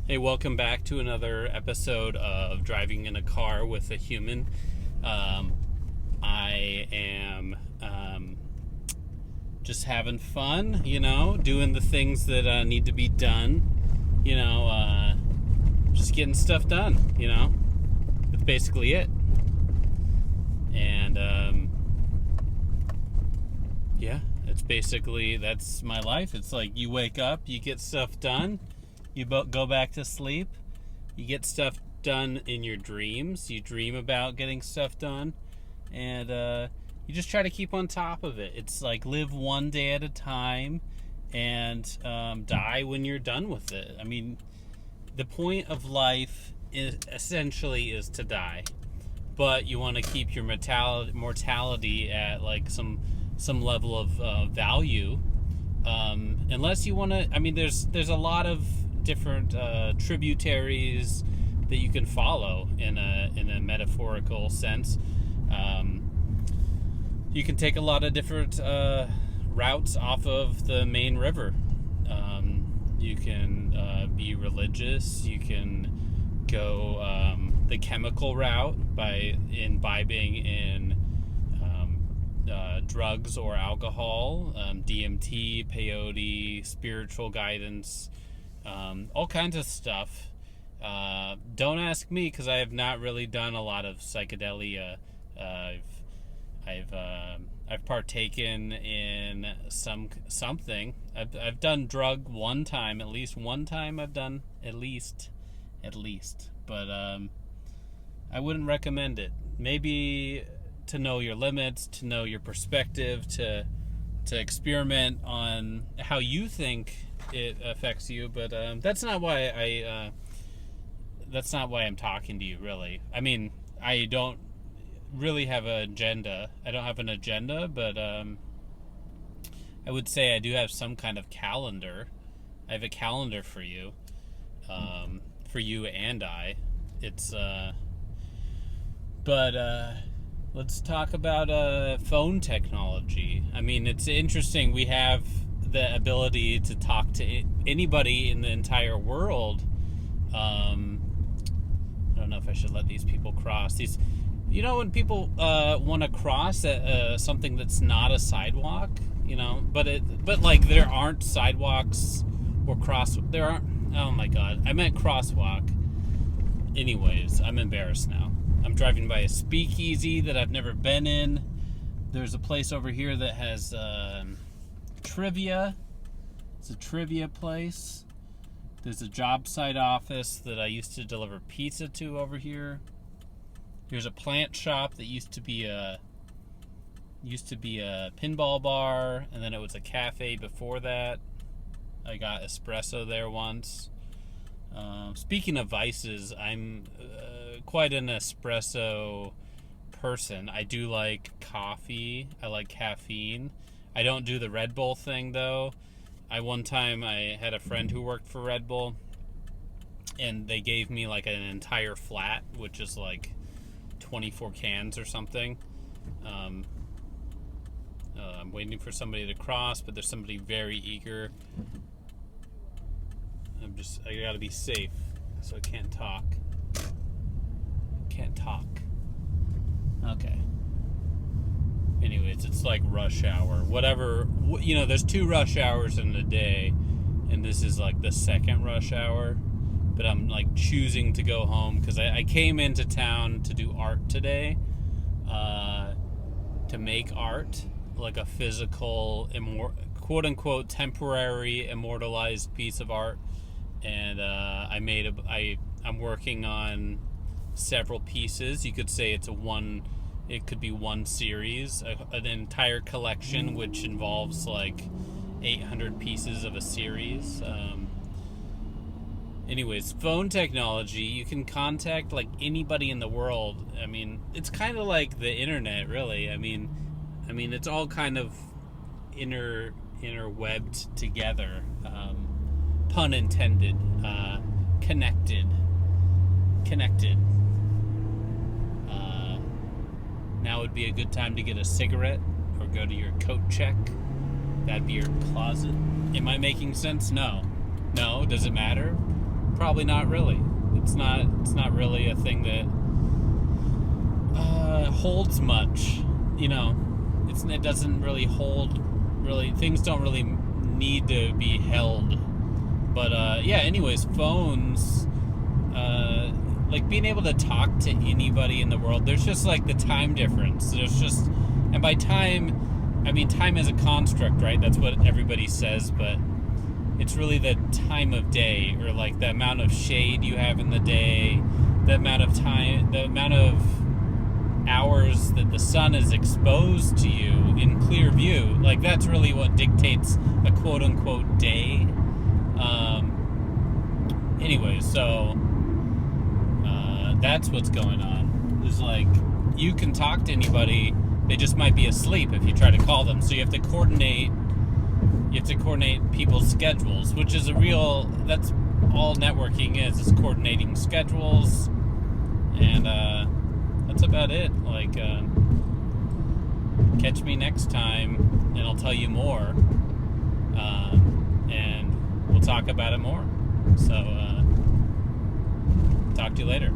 Hey, welcome back to another episode of Driving in a Car with a Human. I am just having fun, doing the things that need to be done, just getting stuff done, That's basically it. And yeah, that's my life. It's like you wake up, you get stuff done. You go back to sleep. You get stuff done in your dreams. You dream about getting stuff done. And you just try to keep on top of it. It's like live one day at a time and die when you're done with it. I mean, the point of life essentially is to die. But you want to keep your mortality at like some level of value. Unless you want to... I mean, there's a lot of different tributaries that you can follow in a metaphorical sense. You can take a lot of different routes off of the main river. You can be religious. You can go the chemical route by imbibing in drugs or alcohol, DMT, peyote, spiritual guidance, all kinds of stuff. Don't ask me because I have not really done a lot of psychedelia. I've partaken in something. I've done drug one time, at least one time. I've done at least, but I wouldn't recommend it. Maybe to know your limits, to know your perspective, to experiment on how you think it affects you, but that's not why I'm talking to you, really. I mean, I don't really have an agenda. I don't have an agenda, but I would say I do have some kind of calendar. I have a calendar for you and I. It's let's talk about phone technology. I mean, it's interesting. We have the ability to talk to anybody in the entire world. I don't know if I should let these people cross. When people want to cross something that's not a sidewalk, but like there aren't sidewalks or there aren't. Oh my God, I meant crosswalk. Anyways, I'm embarrassed now. I'm driving by a speakeasy that I've never been in. There's a place over here that has trivia. It's a trivia place. There's a job site office that I used to deliver pizza to over here. There's a plant shop that used to be a pinball bar, and then it was a cafe before that. I got espresso there once. Speaking of vices, I'm quite an espresso person. I do like coffee. I like caffeine. I don't do the Red Bull thing, though. One time I had a friend who worked for Red Bull, and they gave me like an entire flat, which is like 24 cans or something. I'm waiting for somebody to cross, but there's somebody very eager. I gotta be safe, so I can't talk. Okay. Anyways, it's like rush hour. Whatever, there's 2 rush hours in a day, and this is like the second rush hour. But I'm like choosing to go home because I came into town to do art today, to make art, like a physical, quote unquote, temporary immortalized piece of art. And I'm working on several pieces. You could say it could be one series, an entire collection, which involves like 800 pieces of a series. Anyways, phone technology, you can contact like anybody in the world. I mean, it's kind of like the internet, really. I mean, it's all kind of interwebbed together. Pun intended. Connected. Now would be a good time to get a cigarette or go to your coat check. That'd be your closet. Am I making sense? No. Does it matter? probably not really. It's not really a thing that holds much. It doesn't really hold. Really, things don't really need to be held. But yeah. Anyways, phones. Like being able to talk to anybody in the world. There's just like the time difference. And by time, I mean time as a construct, right? That's what everybody says, but it's really the time of day, or like the amount of shade you have in the day, the amount of time, the amount of hours that the sun is exposed to you in clear view. Like that's really what dictates a quote unquote day. Anyway, so that's what's going on. It's like you can talk to anybody, they just might be asleep if you try to call them. So you have to coordinate people's schedules, which is that's all networking is coordinating schedules. And that's about it. Like catch me next time and I'll tell you more. And we'll talk about it more. So talk to you later.